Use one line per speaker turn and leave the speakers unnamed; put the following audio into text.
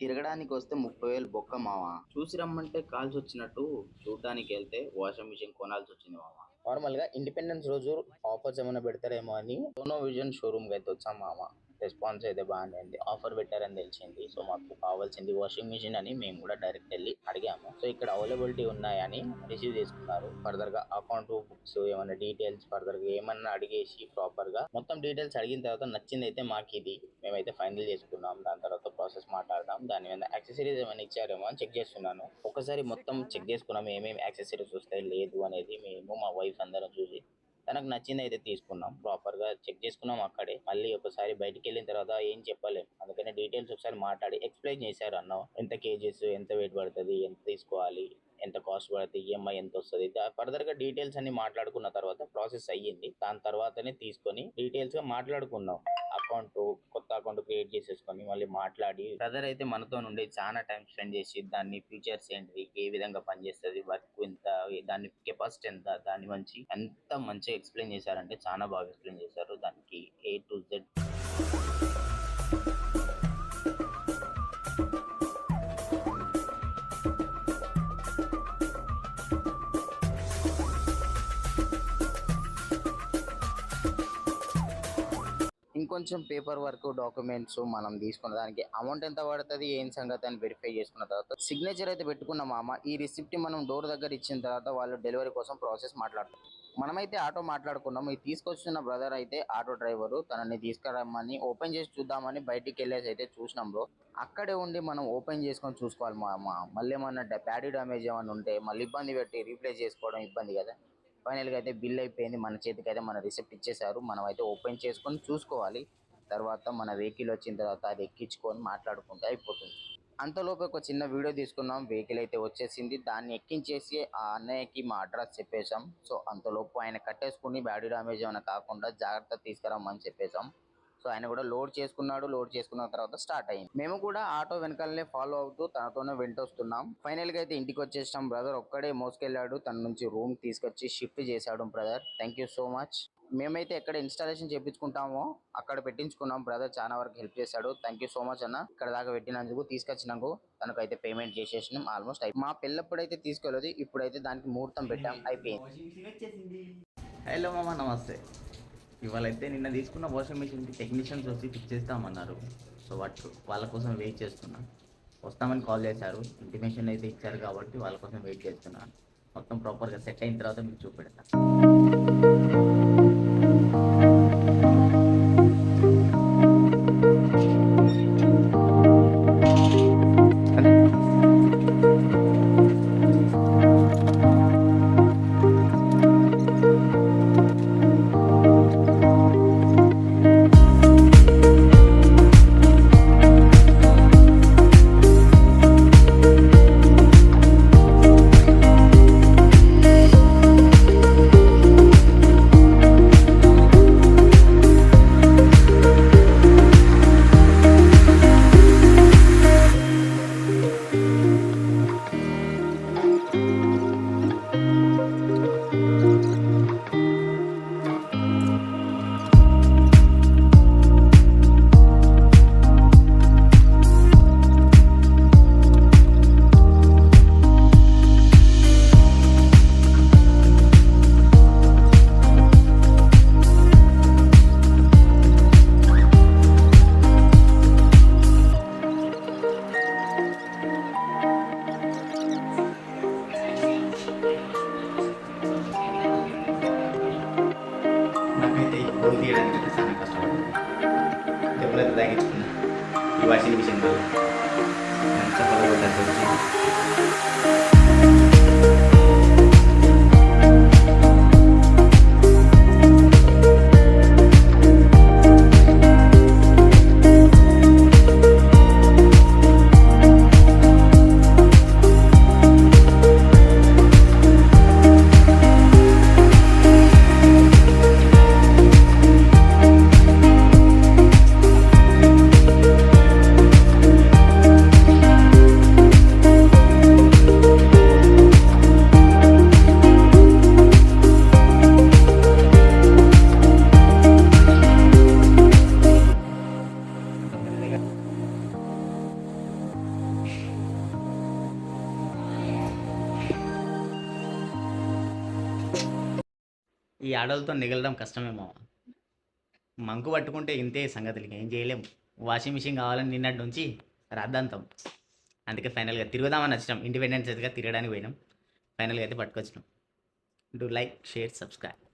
తిరగడానికి వస్తే 30,000 బొక్క మామ. చూసి రమ్మంటే కాల్సి వచ్చినట్టు చూడడానికి వెళ్తే వాషింగ్ మిషన్ కొనాల్సి వచ్చింది మామ. నార్మల్ గా ఇండిపెండెన్స్ రోజు ఆఫర్స్ ఏమైనా పెడతారేమో అని సోనో విజన్ షోరూమ్ కి అయితే వచ్చాం మామ. రెస్పాన్స్ అయితే బాగానే ఉంది. ఆఫర్ పెట్టారని తెలిసింది. సో మాకు కావాల్సింది వాషింగ్ మిషన్ అని మేము కూడా డైరెక్ట్ వెళ్ళి అడిగాము. సో ఇక్కడ అవైలబిలిటీ ఉన్నాయని రిసీవ్ చేసుకున్నారు. ఫర్దర్ గా అకౌంట్ బుక్స్ ఏమైనా డీటెయిల్స్ ఫర్దర్ గా ఏమన్నా అడిగేసి ప్రాపర్ గా మొత్తం డీటెయిల్స్ అడిగిన తర్వాత నచ్చింది అయితే మాకు ఇది మేమైతే ఫైనల్ చేసుకున్నాం. దాని తర్వాత ప్రాసెస్ మాట్లాడదాం. దాని మీద యాక్సెసరీస్ ఏమైనా ఇచ్చారేమో అని చెక్ చేస్తున్నాను. ఒకసారి మొత్తం చెక్ చేసుకున్నాం ఏమేమి యాక్సెసరీస్ వస్తాయి లేదు అనేది. మేము మా వైఫ్ అందరం చూసి తనకు నచ్చింది అయితే తీసుకున్నాం. ప్రాపర్ గా చెక్ చేసుకున్నాం అక్కడే. మళ్ళీ ఒకసారి బయటికి వెళ్ళిన తర్వాత ఏం చెప్పలేము. అందుకని డీటెయిల్స్ ఒకసారి మాట్లాడి ఎక్స్ప్లెయిన్ చేశారు అన్న. ఎంత కేజెస్ ఎంత వెయిట్ పడుతుంది ఎంత తీసుకోవాలి ఎంత కాస్ట్ పడుతుంది ఈఎంఐ ఎంత వస్తుంది ఫర్దర్ గా డీటెయిల్స్ అన్ని మాట్లాడుకున్న తర్వాత ప్రాసెస్ అయ్యింది. దాని తర్వాతనే తీసుకొని డీటెయిల్స్ గా మాట్లాడుకున్నాం. అకౌంట్ కొత్త అకౌంట్ క్రియేట్ చేసేసుకొని మళ్ళీ మాట్లాడి బ్రదర్ అయితే మనతో నుండి చాలా టైం స్పెండ్ చేసి దాన్ని ఫీచర్స్ ఏంటి ఏ విధంగా పనిచేస్తుంది వర్క్ ఎంత దాని కెపాసిటీ ఎంత దాని మంచి ఎంత మంచిగా ఎక్స్ప్లెయిన్ చేశారంటే చాలా బాగా ఎక్స్ప్లెయిన్ చేశారు. దానికి A to Z ఇంకొంచెం పేపర్ వర్క్ డాక్యుమెంట్స్ మనం తీసుకున్న దానికి అమౌంట్ ఎంత పడుతుంది ఏం సంగతి అని వెరిఫై చేసుకున్న తర్వాత సిగ్నేచర్ అయితే పెట్టుకున్నాం మామ. ఈ రిసిప్ట్ మనం డోర్ దగ్గర ఇచ్చిన తర్వాత వాళ్ళు డెలివరీ కోసం ప్రాసెస్ మాట్లాడుతాం. మనమైతే ఆటో మాట్లాడుకున్నాం. ఈ తీసుకొచ్చిన బ్రదర్ అయితే ఆటో డ్రైవరు తనని తీసుకురమ్మని ఓపెన్ చేసి చూద్దామని బయటికి వెళ్ళేసి అయితే చూసినాం బ్రో. అక్కడే ఉండి మనం ఓపెన్ చేసుకొని చూసుకోవాలి మామ. మళ్ళీ ఏమన్నా బ్యాటరీ డ్యామేజ్ ఏమైనా ఉంటే మళ్ళీ ఇబ్బంది పెట్టి రీప్లేస్ చేసుకోవడం ఇబ్బంది కదా. ఫైనల్గా అయితే బిల్ అయిపోయింది. మన చేతికి అయితే మన రిసిప్ట్ ఇచ్చేసారు. మనం అయితే ఓపెన్ చేసుకొని చూసుకోవాలి. తర్వాత మన వెహికల్ వచ్చిన తర్వాత అది ఎక్కించుకొని మాట్లాడుకుంటే అయిపోతుంది. అంతలోపు ఒక చిన్న వీడియో తీసుకున్నాం. వెహికల్ అయితే వచ్చేసింది. దాన్ని ఎక్కించేసి ఆ అన్నయ్యకి మా అడ్రస్ చెప్పేశాం. సో అంతలోపు ఆయన కట్టేసుకుని బ్యాటరీ డ్యామేజ్ ఏమైనా కాకుండా జాగ్రత్త తీసుకురమ్మని చెప్పేశాం. సో ఆయన కూడా లోడ్ చేసుకున్నాడు. లోడ్ చేసుకున్న తర్వాత స్టార్ట్ అయింది. మేము కూడా ఆటో వెనకాలనే ఫాలో అవుతూ తనతోనే వెంటొస్తున్నాం. ఫైనల్ గా అయితే ఇంటికి వచ్చేసాం. బ్రదర్ ఒక్కడే మోసుకెళ్ళాడు. తన నుంచి రూమ్ తీసుకొచ్చి షిఫ్ట్ చేశాడు brother. Thank you so much. మేమైతే ఎక్కడ ఇన్స్టాలేషన్ చేయించుకుంటామో అక్కడ పెట్టించుకున్నాం. బ్రదర్ చాలా వరకు హెల్ప్ చేశాడు. థ్యాంక్ యూ సో మచ్ అన్న. ఇక్కడ దాకా పెట్టినందుకు తీసుకొచ్చినందుకు తనకైతే పేమెంట్ చేసేసినాం. ఆల్మోస్ట్ మా పెళ్ళప్పుడైతే తీసుకోలేదు. ఇప్పుడైతే దానికి ముహూర్తం పెట్టాం. అయిపోయింది. హలో మామ నమస్తే. ఇవాళైతే నిన్న తీసుకున్న వాషింగ్ మిషన్కి టెక్నీషియన్స్ వచ్చి ఫిక్స్ చేస్తామన్నారు. సో వాళ్ళ కోసం వెయిట్ చేస్తున్నా. వస్తామని కాల్ చేశారు. ఇంటిమేషన్ అయితే ఇచ్చారు కాబట్టి వాళ్ళ కోసం వెయిట్ చేస్తున్నాను. మొత్తం ప్రాపర్గా సెట్ అయిన తర్వాత మీకు చూపెడతాను. తీయడానికి చాలా కష్టపడుతుంది. ఎప్పుడైతే తాగించుకున్నా ఈ వాషింగ్ మిషన్ వల్ల చెప్పలు కొట్టాల్సి వచ్చింది.
ఈ ఆడోళ్ళతో మిగలడం కష్టమేమో. మంకు పట్టుకుంటే ఇంతే సంగతులు, ఏం చేయలేము. వాషింగ్ మిషన్ కావాలని నిన్నటి నుంచి రాద్దాంతం. అందుకే ఫైనల్గా తిరుగుదామని వచ్చినాం, ఇండిపెండెన్స్ డేగా తిరగడానికి పోయినాం. ఫైనల్గా అయితే పట్టుకొచ్చినాం. Do like, share, subscribe.